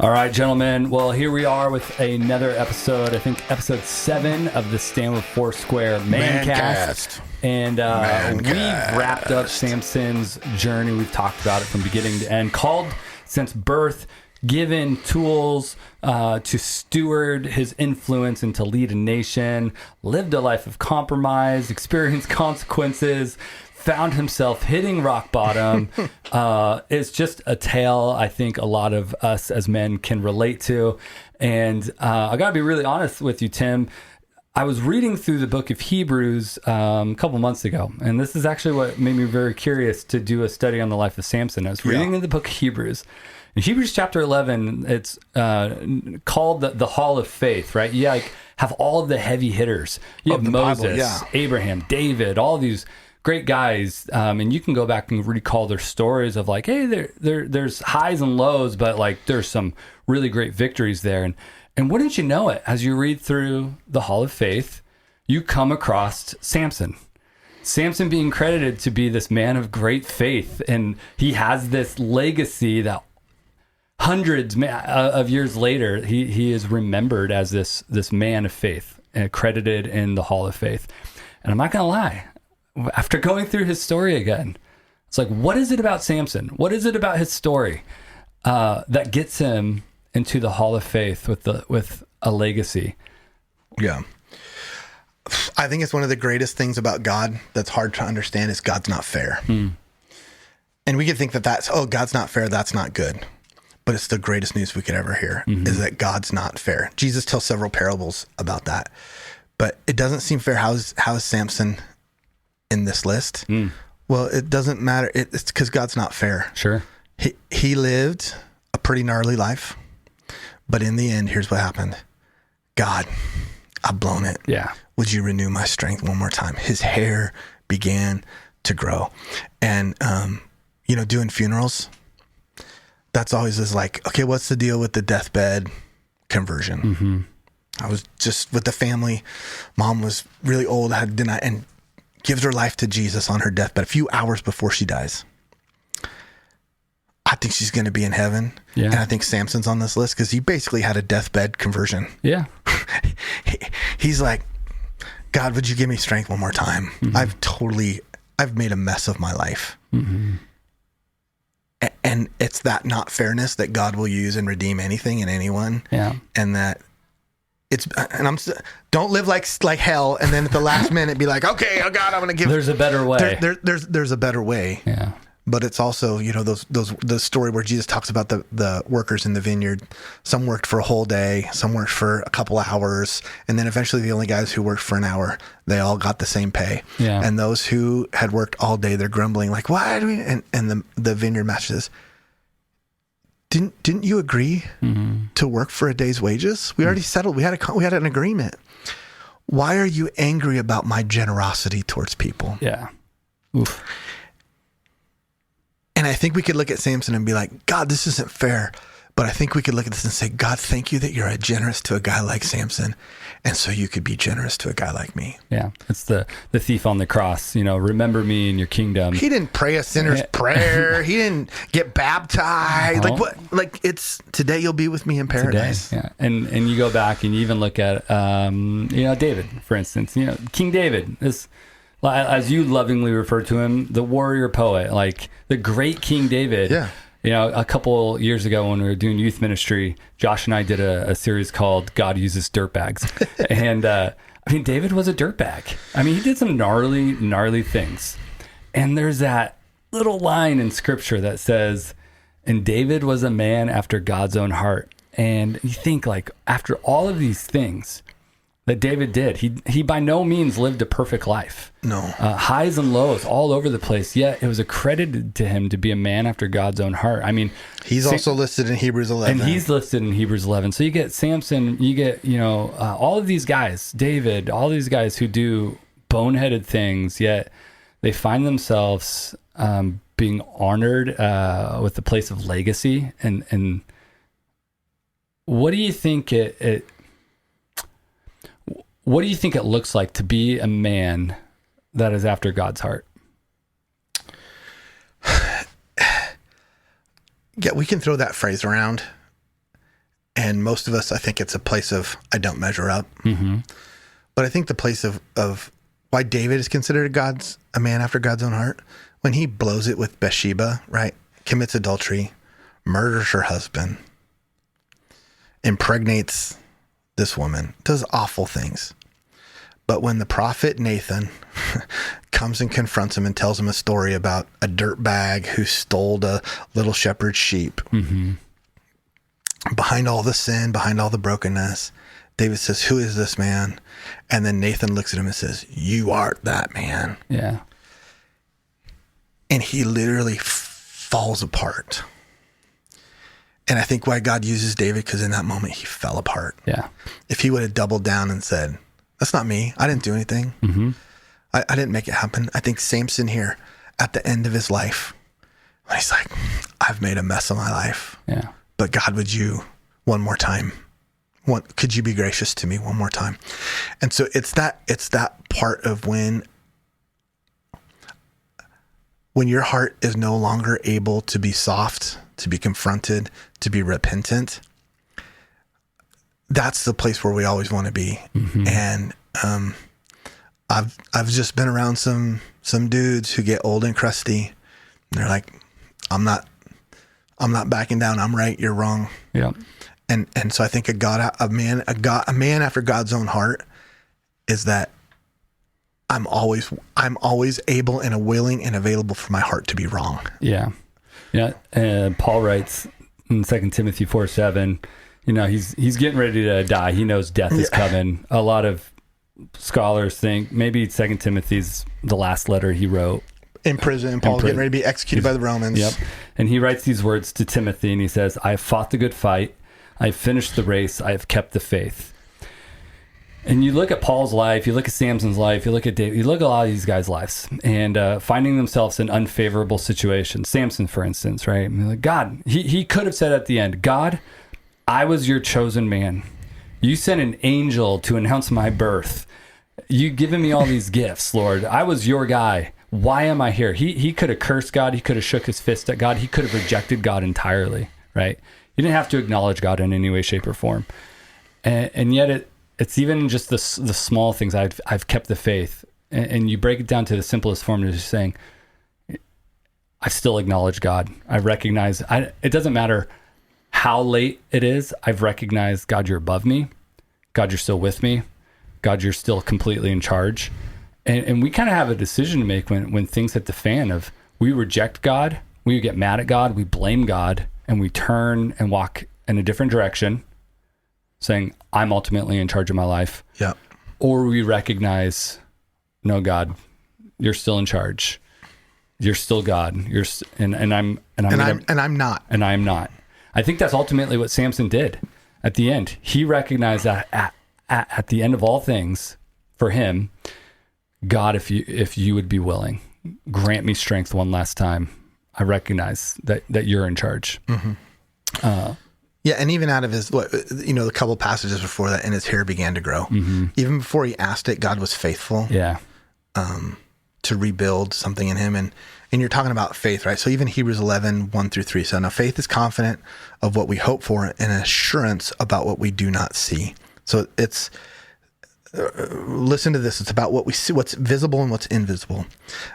All right, gentlemen. Well, here we are with another episode. I think episode 7 of the Stand with Foursquare Mancast. And we've wrapped up Samson's journey. We've talked about it from beginning to end. Called since birth, given tools to steward his influence and to lead a nation, lived a life of compromise, experienced consequences, found himself hitting rock bottom. It's just a tale I think a lot of us as men can relate to. And I got to be really honest with you, Tim. I was reading through the book of Hebrews a couple months ago, and this is actually what made me very curious to do a study on the life of Samson. I was reading in the book of Hebrews. In Hebrews chapter 11, it's called the Hall of Faith, right? You have all of the heavy hitters. You have Moses, Bible, Abraham, David, all these great guys, and you can go back and recall their stories of like, hey, there's highs and lows, but like there's some really great victories there. And wouldn't you know it, as you read through the Hall of Faith, you come across Samson. Samson being credited to be this man of great faith, and he has this legacy that hundreds of years later, he is remembered as this man of faith, credited in the Hall of Faith. And I'm not going to lie, after going through his story again, it's like, what is it about Samson? What is it about his story that gets him into the Hall of Faith with a legacy? Yeah. I think it's one of the greatest things about God that's hard to understand is God's not fair. And we could think that's, God's not fair, that's not good. But it's the greatest news we could ever hear, is that God's not fair. Jesus tells several parables about that. But it doesn't seem fair. How is Samson in this list? Well, it doesn't matter. It's because God's not fair. Sure. He lived a pretty gnarly life. But in the end, here's what happened. God, I've blown it. Yeah. Would you renew my strength one more time? His hair began to grow. And, doing funerals, that's always is like, okay, what's the deal with the deathbed conversion? I was just with the family. Mom was really old, and gives her life to Jesus on her deathbed a few hours before she dies. I think she's going to be in heaven. Yeah. And I think Samson's on this list because he basically had a deathbed conversion. Yeah. He's like, God, would you give me strength one more time? I've made a mess of my life. And it's that not fairness that God will use and redeem anything and anyone. Yeah. And that don't live like hell. And then at the last minute be like, okay, oh God, I'm going to give. There's a better way. There's a better way. Yeah. But it's also, the story where Jesus talks about the workers in the vineyard. Some worked for a whole day, some worked for a couple hours, and then eventually the only guys who worked for an hour, they all got the same pay. Yeah. And those who had worked all day, they're grumbling like, why do we? And the vineyard master says, didn't you agree to work for a day's wages? We already settled. We had an agreement. Why are you angry about my generosity towards people? Yeah. Oof. And I think we could look at Samson and be like, God, this isn't fair. But I think we could look at this and say, God, thank you that you're generous to a guy like Samson. And so you could be generous to a guy like me. Yeah. It's the thief on the cross, remember me in your kingdom. He didn't pray a sinner's prayer. He didn't get baptized. Like what? Like it's today you'll be with me in paradise. Today, yeah. And you go back and you even look at, David, for instance, King David is, as you lovingly refer to him, the warrior poet, like the great King David. Yeah. A couple years ago when we were doing youth ministry, Josh and I did a series called God Uses Dirtbags. And David was a dirtbag. He did some gnarly things. And there's that little line in scripture that says, and David was a man after God's own heart. And you think like after all of these things that David did, he by no means lived a perfect life. No. Highs and lows all over the place, yet it was accredited to him to be a man after God's own heart. He's also listed in Hebrews 11. And he's listed in Hebrews 11. So you get Samson, you get, all of these guys, David, all these guys who do boneheaded things, yet they find themselves being honored with the place of legacy. And what do you think what do you think it looks like to be a man that is after God's heart? Yeah, we can throw that phrase around. And most of us, I think it's a place of, I don't measure up. But I think the place of why David is considered a man after God's own heart, when he blows it with Bathsheba, right? Commits adultery, murders her husband, impregnates this woman, does awful things. But when the prophet Nathan comes and confronts him and tells him a story about a dirtbag who stole a little shepherd's sheep, behind all the sin, behind all the brokenness, David says, who is this man? And then Nathan looks at him and says, you art that man. Yeah. And he literally falls apart. And I think why God uses David, because in that moment he fell apart. Yeah. If he would have doubled down and said, that's not me, I didn't do anything. I didn't make it happen. I think Samson here at the end of his life, when he's like, I've made a mess of my life. Yeah. But God, would you one more time? Could you be gracious to me one more time? And so it's that part of when your heart is no longer able to be soft, to be confronted, to be repentant. That's the place where we always want to be. And I've just been around some dudes who get old and crusty. And they're like, I'm not backing down. I'm right. You're wrong. Yeah. And so I think a man after God's own heart is that I'm always able and willing and available for my heart to be wrong. Yeah. Yeah. And Paul writes in 2 Timothy 4:7, he's getting ready to die. He knows death is coming. A lot of scholars think maybe 2 Timothy's the last letter he wrote. In prison, Paul's getting ready to be executed by the Romans. Yep. And he writes these words to Timothy, and he says, I have fought the good fight. I have finished the race. I have kept the faith. And you look at Paul's life, you look at Samson's life, you look at David, you look at a lot of these guys' lives, and finding themselves in unfavorable situations. Samson, for instance, right? I mean, like, God, he could have said at the end, God, I was your chosen man. You sent an angel to announce my birth. You've given me all these gifts, Lord. I was your guy. Why am I here? He could have cursed God. He could have shook his fist at God. He could have rejected God entirely, right? He didn't have to acknowledge God in any way, shape, or form. And yet it's even just the small things. I've kept the faith. And you break it down to the simplest form of just saying, I still acknowledge God. I recognize, it doesn't matter how late it is. I've recognized, God, you're above me. God, you're still with me. God, you're still completely in charge. And we kind of have a decision to make when things hit the fan of we reject God, we get mad at God, we blame God, and we turn and walk in a different direction, saying, I'm ultimately in charge of my life. Yeah. Or we recognize, no, God, you're still in charge. You're still God. And I'm not. And I'm not. I think that's ultimately what Samson did at the end. He recognized that at the end of all things, for him, God, if you would be willing, grant me strength one last time. I recognize that you're in charge. Yeah, and even out of his, the couple passages before that, and his hair began to grow. Even before he asked it, God was faithful. Yeah. To rebuild something in him. And you're talking about faith, right? So even Hebrews 11, 1-3 said, now faith is confident of what we hope for and assurance about what we do not see. So it's, listen to this. It's about what we see, what's visible and what's invisible.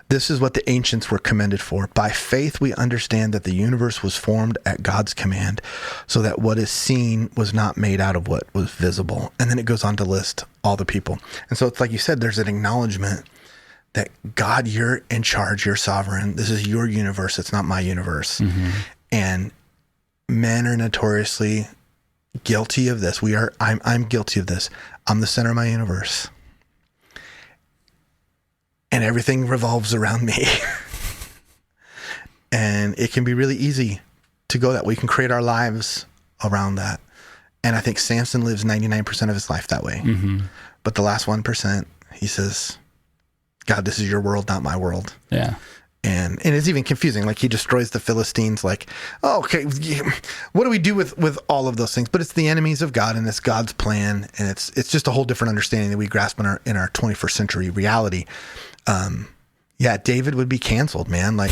This is what the ancients were commended for. By faith, we understand that the universe was formed at God's command, so that what is seen was not made out of what was visible. And then it goes on to list all the people. And so it's like you said, there's an acknowledgement that God, you're in charge, you're sovereign. This is your universe. It's not my universe. And men are notoriously guilty of this. I'm guilty of this. I'm the center of my universe. And everything revolves around me. And it can be really easy to go that way. We can create our lives around that. And I think Samson lives 99% of his life that way. But the last 1%, he says, God, this is your world, not my world. Yeah. And it's even confusing. Like he destroys the Philistines. Like, oh, okay, what do we do with all of those things? But it's the enemies of God, and it's God's plan, and it's just a whole different understanding that we grasp in our 21st century reality. Yeah, David would be canceled, man. Like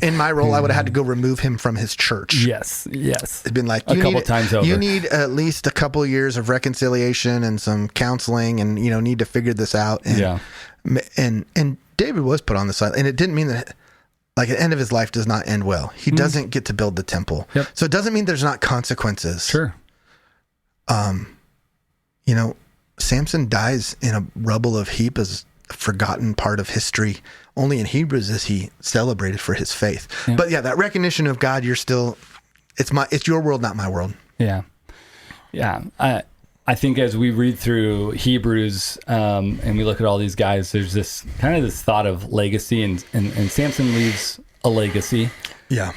in my role, I would have had to go remove him from his church. Yes. It'd been like, a couple times over. You need at least a couple years of reconciliation and some counseling, and need to figure this out. And and David was put on the side, and it didn't mean that. Like, the end of his life does not end well. He doesn't get to build the temple. Yep. So it doesn't mean there's not consequences. Sure. Samson dies in a rubble of heap as a forgotten part of history. Only in Hebrews is he celebrated for his faith. Yeah. But yeah, that recognition of God, it's your world, not my world. Yeah. Yeah. I think as we read through Hebrews and we look at all these guys, there's this thought of legacy, and Samson leaves a legacy. Yeah.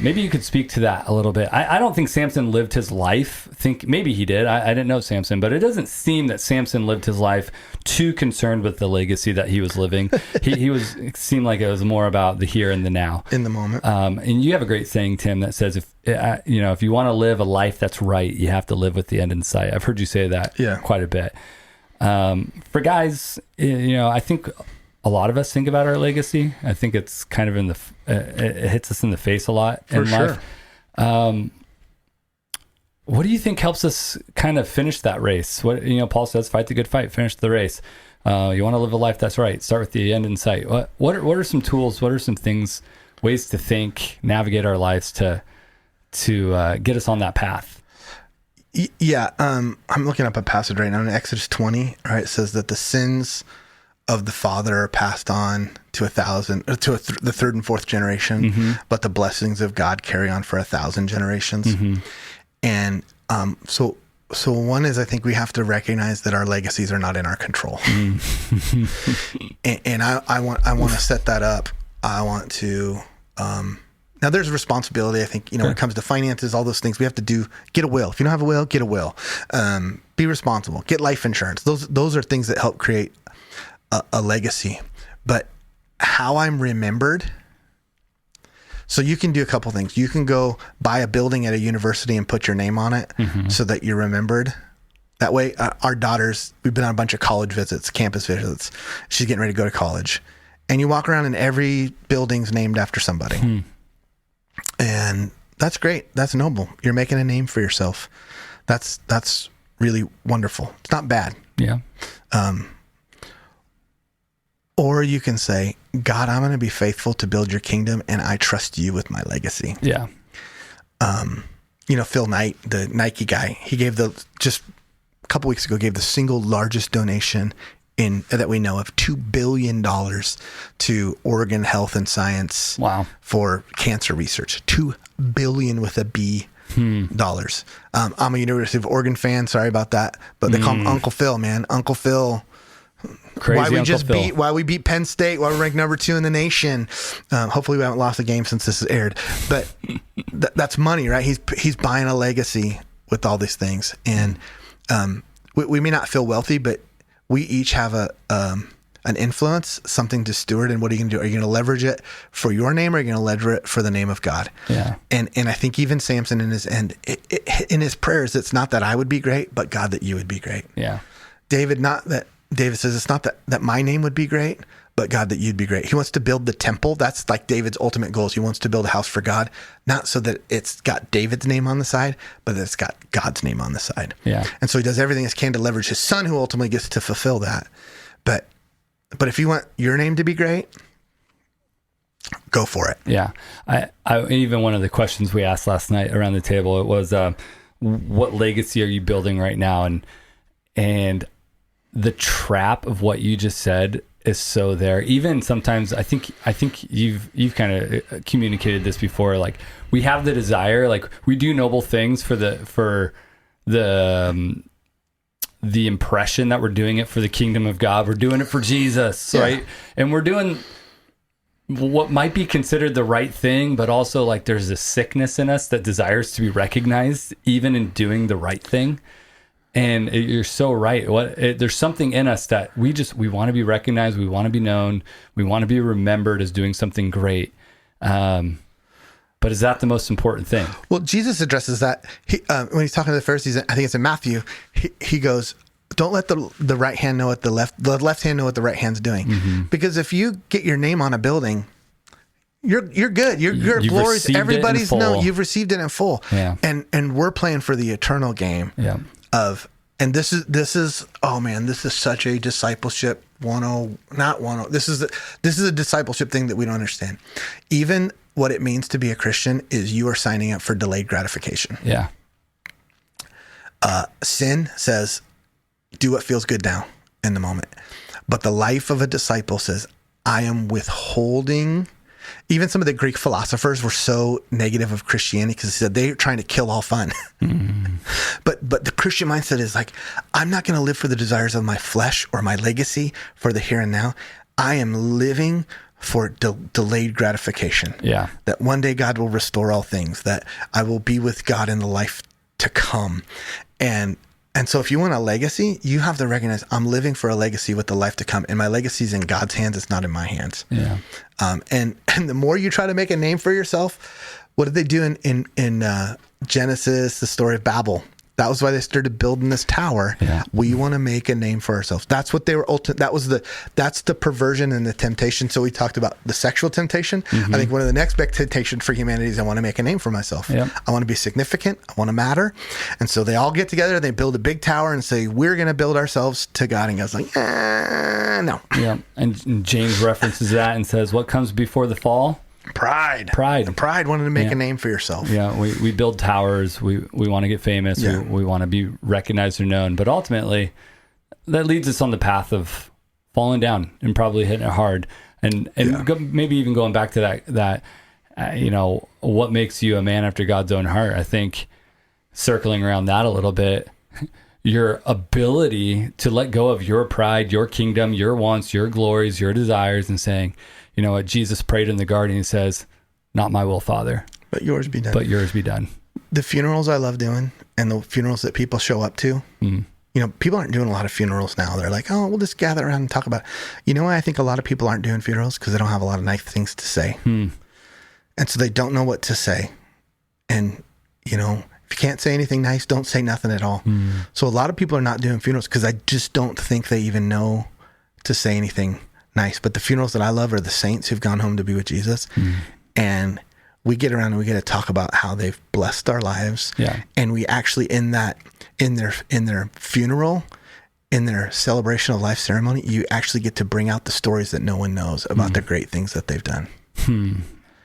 Maybe you could speak to that a little bit. I don't think Samson lived his life. Maybe he did. I didn't know Samson, but it doesn't seem that Samson lived his life too concerned with the legacy that he was living. It seemed like it was more about the here and the now, in the moment. And you have a great saying, Tim, that says if you want to live a life that's right, you have to live with the end in sight. I've heard you say that quite a bit. For guys, I think a lot of us think about our legacy. I think it's kind of it hits us in the face a lot in life. What do you think helps us kind of finish that race? What Paul says, fight the good fight, finish the race. You want to live a life that's right. Start with the end in sight. What are some tools? What are some things, ways to think, navigate our lives to get us on that path? Yeah, I'm looking up a passage right now in Exodus 20. Right, it says that the sins of the father are passed on to the third and fourth generation, but the blessings of God carry on for 1,000 generations. And so one is, I think we have to recognize that our legacies are not in our control. and I want to set that up. I want to now there's responsibility. I think when it comes to finances, all those things we have to get a will. If you don't have a will, get a will. Be responsible. Get life insurance. Those are things that help create a legacy. But how I'm remembered, so you can do a couple things. You can go buy a building at a university and put your name on it so that you're remembered. That way, our daughters, we've been on a bunch of college visits, campus visits. She's getting ready to go to college. And you walk around and every building's named after somebody. And that's great. That's noble. You're making a name for yourself. That's really wonderful. It's not bad. Yeah. Or you can say, God, I'm going to be faithful to build your kingdom, and I trust you with my legacy. Yeah. Phil Knight, the Nike guy, he gave just a couple weeks ago, gave the single largest donation that we know of, $2 billion to Oregon Health and Science. Wow. For cancer research. $2 billion with a B. dollars. I'm a University of Oregon fan. Sorry about that. But they call him Uncle Phil, man. Uncle Phil. Crazy why we beat Penn State, why we ranked number 2 in the nation. Hopefully we haven't lost a game since this is aired, but that's money, right? He's buying a legacy with all these things. And we may not feel wealthy, but we each have an influence, something to steward. And what are you going to do? Are you going to leverage it for your name, or are you going to leverage it for the name of God? Yeah. And I think even Samson in his end, in his prayers, it's not that I would be great, but God, that you would be great. Yeah. David says, it's not that my name would be great, but God, that you'd be great. He wants to build the temple. That's like David's ultimate goals. He wants to build a house for God, not so that it's got David's name on the side, but that it's got God's name on the side. Yeah. And so he does everything he can to leverage his son, who ultimately gets to fulfill that. But if you want your name to be great, go for it. Yeah. I even one of the questions we asked last night around the table, it was, what legacy are you building right now? And the trap of what you just said is so there. Even sometimes I think you've kind of communicated this before. Like, we have the desire, like we do noble things for the impression that we're doing it for the kingdom of God. We're doing it for Jesus, right? And we're doing what might be considered the right thing, but also like there's a sickness in us that desires to be recognized even in doing the right thing. And you're so right. There's something in us that we want to be recognized. We want to be known. We want to be remembered as doing something great. But is that the most important thing? Well, Jesus addresses that when he's talking to the Pharisees. I think it's in Matthew. He goes, don't let the right hand know what the left hand know what the right hand's doing. Mm-hmm. Because if you get your name on a building, you're good. Your glories, everybody's known. You've received it in full. Yeah. And we're playing for the eternal game of, and this is oh man, this is such a discipleship this is a discipleship thing that we don't understand. Even what it means to be a Christian is you are signing up for delayed gratification. Yeah. Sin says, do what feels good now in the moment. But the life of a disciple says, I am withholding. Even some of the Greek philosophers were so negative of Christianity because they said they're trying to kill all fun. Mm. But the Christian mindset is like, I'm not going to live for the desires of my flesh or my legacy for the here and now. I am living for delayed gratification. Yeah. That one day God will restore all things, that I will be with God in the life to come. And so if you want a legacy, you have to recognize I'm living for a legacy with the life to come. And my legacy is in God's hands. It's not in my hands. Yeah. And the more you try to make a name for yourself, what did they do in Genesis, the story of Babel? That was why they started building this tower. Yeah. We want to make a name for ourselves. That's what they were that's the perversion and the temptation. So we talked about the sexual temptation. Mm-hmm. I think one of the next big temptations for humanity is I want to make a name for myself. Yep. I want to be significant. I want to matter. And so they all get together, they build a big tower and say, we're going to build ourselves to God. And God's like, no. Yeah. And James references that and says, what comes before the fall? Pride. And pride wanted to make a name for yourself. Yeah, we build towers. We want to get famous. Yeah. We want to be recognized or known. But ultimately, that leads us on the path of falling down and probably hitting it hard. And maybe even going back to that what makes you a man after God's own heart? I think circling around that a little bit, your ability to let go of your pride, your kingdom, your wants, your glories, your desires, and saying, you know what, Jesus prayed in the garden. He says, not my will, Father, but yours be done. The funerals I love doing and the funerals that people show up to, people aren't doing a lot of funerals now. They're like, oh, we'll just gather around and talk about it. You know why I think a lot of people aren't doing funerals? Because they don't have a lot of nice things to say. And so they don't know what to say. And, if you can't say anything nice, don't say nothing at all. So a lot of people are not doing funerals because I just don't think they even know to say anything nice. But the funerals that I love are the saints who've gone home to be with Jesus. And we get around and we get to talk about how they've blessed our lives. Yeah. And we actually in their funeral, in their celebration of life ceremony, you actually get to bring out the stories that no one knows about the great things that they've done.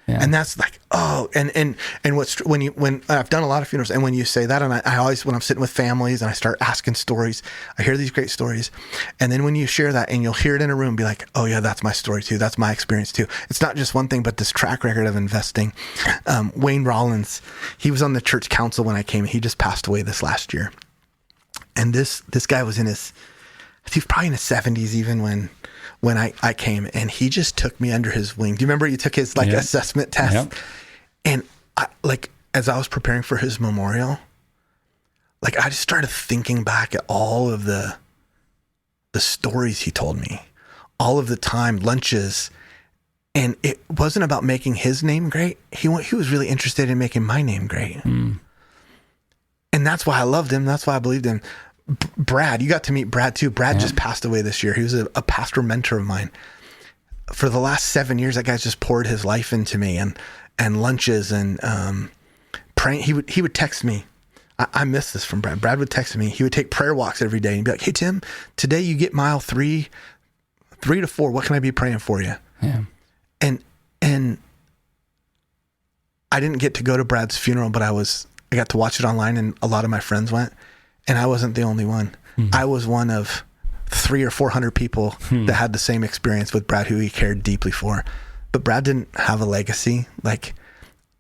Yeah. And that's like, and when I've done a lot of funerals, and when you say that, and I always, when I'm sitting with families and I start asking stories, I hear these great stories. And then when you share that and you'll hear it in a room, be like, oh yeah, that's my story too. That's my experience too. It's not just one thing, but this track record of investing. Wayne Rollins, he was on the church council when I came. He just passed away this last year. And this guy was he was probably in his 70s even when I came, and he just took me under his wing. Do you remember you took his assessment test? Yep. And as I was preparing for his memorial, I just started thinking back at all of the stories he told me, all of the time, lunches. And it wasn't about making his name great. He was really interested in making my name great. And that's why I loved him. That's why I believed him. Brad, you got to meet Brad too. Brad just passed away this year. He was a pastor mentor of mine. For the last 7 years, that guy's just poured his life into me and lunches and praying. He would text me. I miss this from Brad. Brad would text me. He would take prayer walks every day and be like, hey, Tim, today you get mile 3 to 4. What can I be praying for you? Yeah. And I didn't get to go to Brad's funeral, but I got to watch it online, and a lot of my friends went. And I wasn't the only one. I was one of 300 or 400 people that had the same experience with Brad, who he cared deeply for. But Brad didn't have a legacy.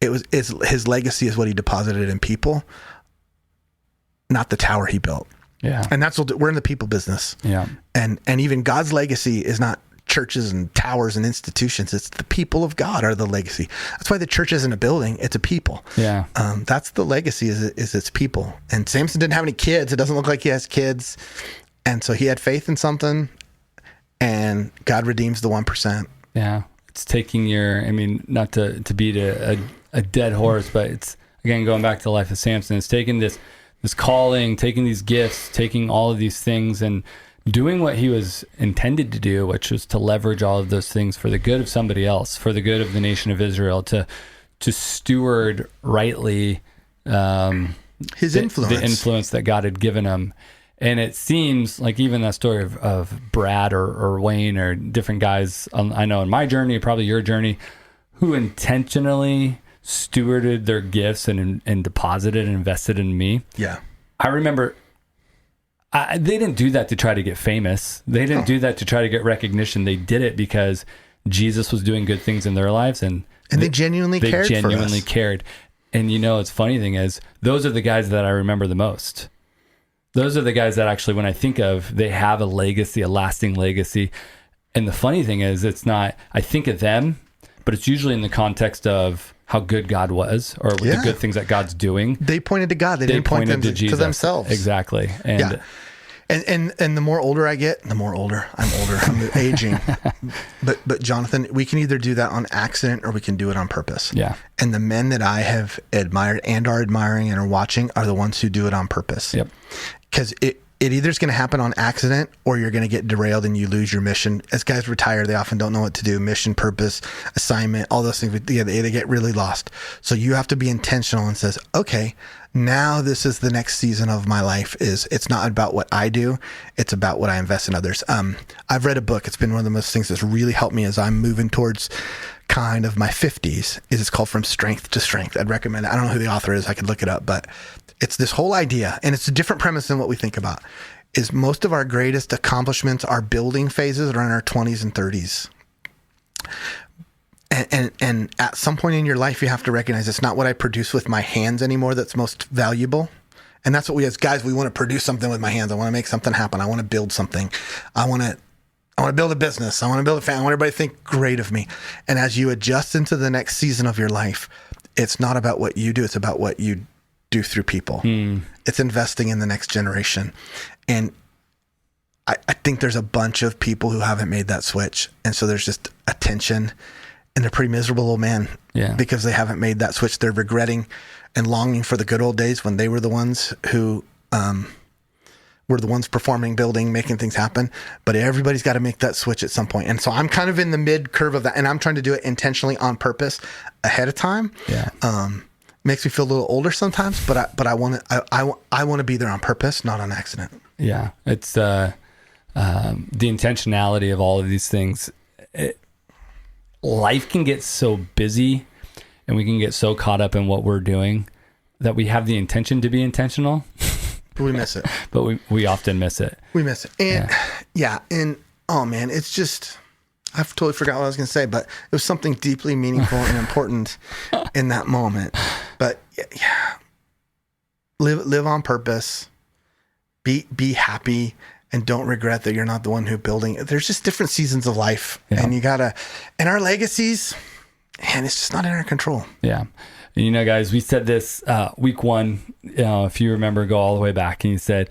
His legacy is what he deposited in people, not the tower he built. Yeah. And that's what we're in the people business. Yeah. And even God's legacy is not churches and towers and institutions. It's the people of God are the legacy. That's why the church isn't a building. It's a people. Yeah. That's the legacy is its people. And Samson didn't have any kids. It doesn't look like he has kids. And so he had faith in something, and God redeems the 1%. Yeah. It's taking not to beat a dead horse, but it's, again, going back to the life of Samson, it's taking this this calling, taking these gifts, taking all of these things and doing what he was intended to do, which was to leverage all of those things for the good of somebody else, for the good of the nation of Israel, to steward rightly his influence, the influence that God had given him. And it seems like even that story of Brad or Wayne or different guys, I know in my journey, probably your journey, who intentionally stewarded their gifts and deposited and invested in me. Yeah. I remember they didn't do that to try to get famous. They didn't do that to try to get recognition. They did it because Jesus was doing good things in their lives, and they genuinely cared for us. Cared. And it's funny thing is, those are the guys that I remember the most. Those are the guys that actually, when I think of, they have a legacy, a lasting legacy. And the funny thing is, it's not, I think of them, but it's usually in the context of how good God was, or with the good things that God's doing. They pointed to God. They didn't point them to themselves. Exactly. And And the more older I get, I'm older, I'm aging. But Jonathan, we can either do that on accident or we can do it on purpose. Yeah. And the men that I have admired and are admiring and are watching are the ones who do it on purpose. Yep. Because it either is going to happen on accident or you're going to get derailed and you lose your mission. As guys retire, they often don't know what to do. Mission, purpose, assignment, all those things. They get really lost. So you have to be intentional and says, okay, now this is the next season of my life. It's not about what I do. It's about what I invest in others. I've read a book. It's been one of the most things that's really helped me as I'm moving towards kind of my 50s. It's called From Strength to Strength. I'd recommend it. I don't know who the author is. I could look it up, but it's this whole idea, and it's a different premise than what we think about, is most of our greatest accomplishments, our building phases, are in our 20s and 30s. And at some point in your life, you have to recognize it's not what I produce with my hands anymore that's most valuable. And that's what we as guys, we want to produce something with my hands. I want to make something happen. I want to build something. I want to build a business. I want to build a family. I want everybody to think great of me. And as you adjust into the next season of your life, it's not about what you do. It's about what you do through people. It's investing in the next generation. And I think there's a bunch of people who haven't made that switch. And so there's just a tension, and they're pretty miserable old men because they haven't made that switch. They're regretting and longing for the good old days when they were the ones who were the ones performing, building, making things happen. But everybody's got to make that switch at some point. And so I'm kind of in the mid curve of that, and I'm trying to do it intentionally on purpose ahead of time. Yeah. Makes me feel a little older sometimes, but I want to be there on purpose, not on accident. Yeah. It's the intentionality of all of these things. Life can get so busy and we can get so caught up in what we're doing that we have the intention to be intentional. But we miss it. But we often miss it. We miss it. And and oh man, it's just, I've totally forgot what I was going to say, but it was something deeply meaningful and important in that moment. But live on purpose, be happy, and don't regret that you're not the one who building. There's just different seasons of life, and you gotta. And our legacies, and it's just not in our control. Yeah, and guys, we said this week one. If you remember, go all the way back, and you said.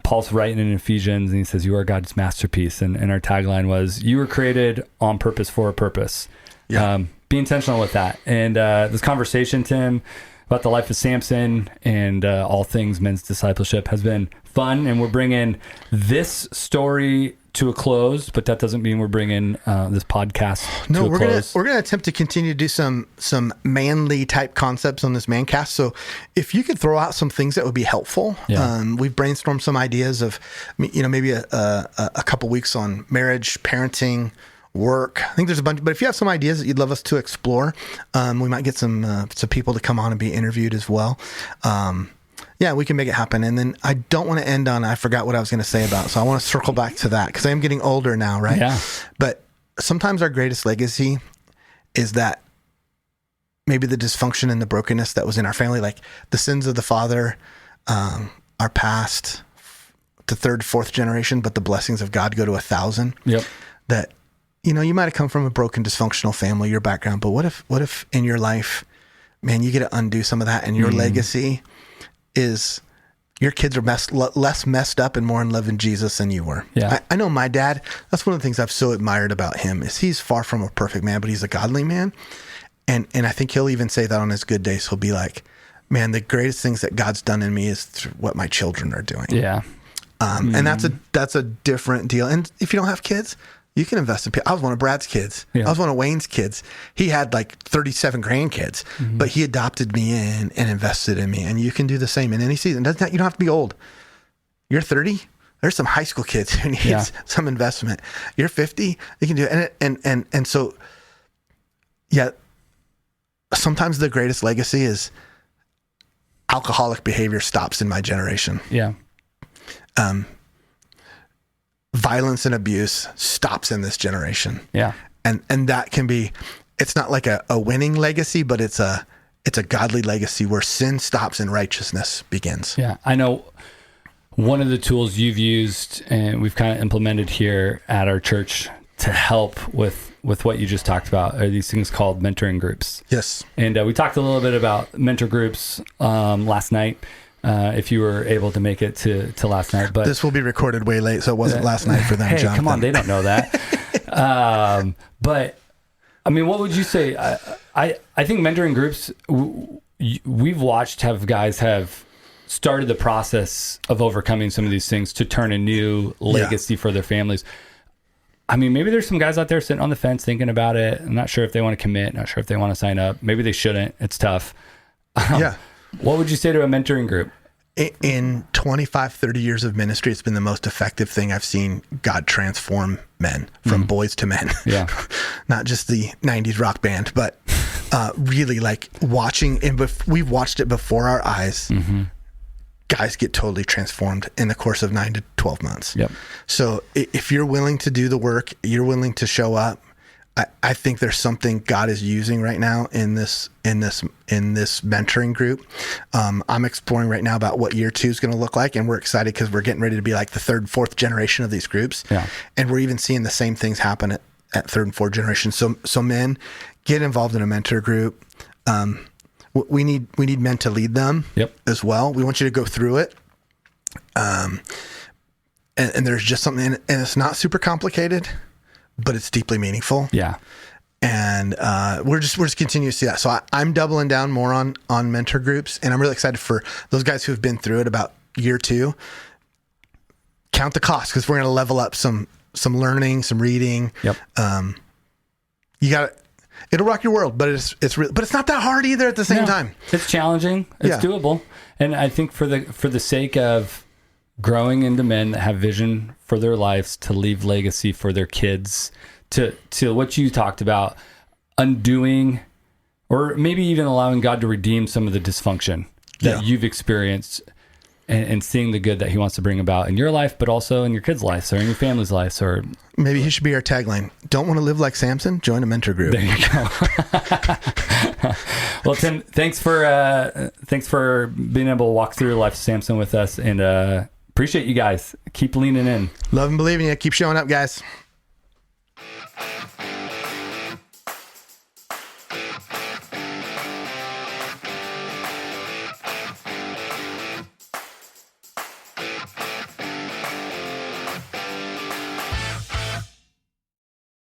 Paul's writing in Ephesians and he says, you are God's masterpiece. And our tagline was, you were created on purpose for a purpose. Yeah. Be intentional with that. And this conversation, Tim, about the life of Samson and all things men's discipleship has been fun. And we're bringing this story to a close, but that doesn't mean we're bringing this podcast to a close. We're gonna attempt to continue to do some manly type concepts on this Mancast. So if you could throw out some things that would be helpful, we've brainstormed some ideas of, maybe a couple weeks on marriage, parenting, work. I think there's a bunch, but if you have some ideas that you'd love us to explore, we might get some people to come on and be interviewed as well. We can make it happen. And then I don't want to end on, I forgot what I was going to say about, so I want to circle back to that because I am getting older now, right? Yeah. But sometimes our greatest legacy is that maybe the dysfunction and the brokenness that was in our family, like the sins of the father, are passed to third, fourth generation, but the blessings of God go to 1,000. Yep. That, you might have come from a broken, dysfunctional family, your background, but what if in your life, man, you get to undo some of that, and your legacy is your kids are less messed up and more in love in Jesus than you were. Yeah. I know my dad, that's one of the things I've so admired about him is he's far from a perfect man, but he's a godly man. And I think he'll even say that on his good days. He'll be like, man, the greatest things that God's done in me is through what my children are doing. Yeah. And that's a different deal. And if you don't have kids, you can invest in people. I was one of Brad's kids. Yeah. I was one of Wayne's kids. He had like 37 grandkids, but he adopted me in and invested in me. And you can do the same in any season. You don't have to be old. You're 30. There's some high school kids who need some investment. You're 50. You can do it. And so, yeah, sometimes the greatest legacy is alcoholic behavior stops in my generation. Yeah. Violence and abuse stops in this generation. Yeah. And that can be, it's not like a winning legacy, but it's a godly legacy where sin stops and righteousness begins. Yeah. I know one of the tools you've used and we've kind of implemented here at our church to help with what you just talked about are these things called mentoring groups. Yes. And we talked a little bit about mentor groups last night. If you were able to make it to last night, but this will be recorded way late, so it wasn't last night for them. Hey, Jonathan. Come on, they don't know that. But I mean, what would you say? I think mentoring groups we've watched guys have started the process of overcoming some of these things to turn a new legacy for their families. I mean, maybe there's some guys out there sitting on the fence thinking about it. I'm not sure if they want to commit, not sure if they want to sign up. Maybe they shouldn't. It's tough. What would you say to a mentoring group? In 25, 30 years of ministry, it's been the most effective thing I've seen God transform men from boys to men. Yeah. Not just the 90s rock band, but really like watching, and we've watched it before our eyes. Guys get totally transformed in the course of 9 to 12 months. Yep. So if you're willing to do the work, you're willing to show up, I think there's something God is using right now in this mentoring group. I'm exploring right now about what year 2 is going to look like, and we're excited because we're getting ready to be like the 3rd, 4th generation of these groups. Yeah. And we're even seeing the same things happen at 3rd and 4th generation. So men, get involved in a mentor group. We need men to lead them as well. We want you to go through it. And there's just something in it, and it's not super complicated, but it's deeply meaningful. Yeah. And we're just continuing to see that. So I'm doubling down more on mentor groups, and I'm really excited for those guys who have been through it about year 2. Count the cost, because we're going to level up some learning, some reading. Yep. It'll rock your world, but it's not that hard either at the same time. It's challenging. It's doable. And I think for the sake of growing into men that have vision for their lives, to leave legacy for their kids, to what you talked about, undoing or maybe even allowing God to redeem some of the dysfunction that you've experienced, and seeing the good that he wants to bring about in your life, but also in your kids' lives or in your family's lives. Or maybe he should be our tagline. Don't want to live like Samson? Join a mentor group. There you go. Well, Tim, thanks for being able to walk through the life of Samson with us, and appreciate you guys. Keep leaning in. Love and believe in you. Keep showing up, guys.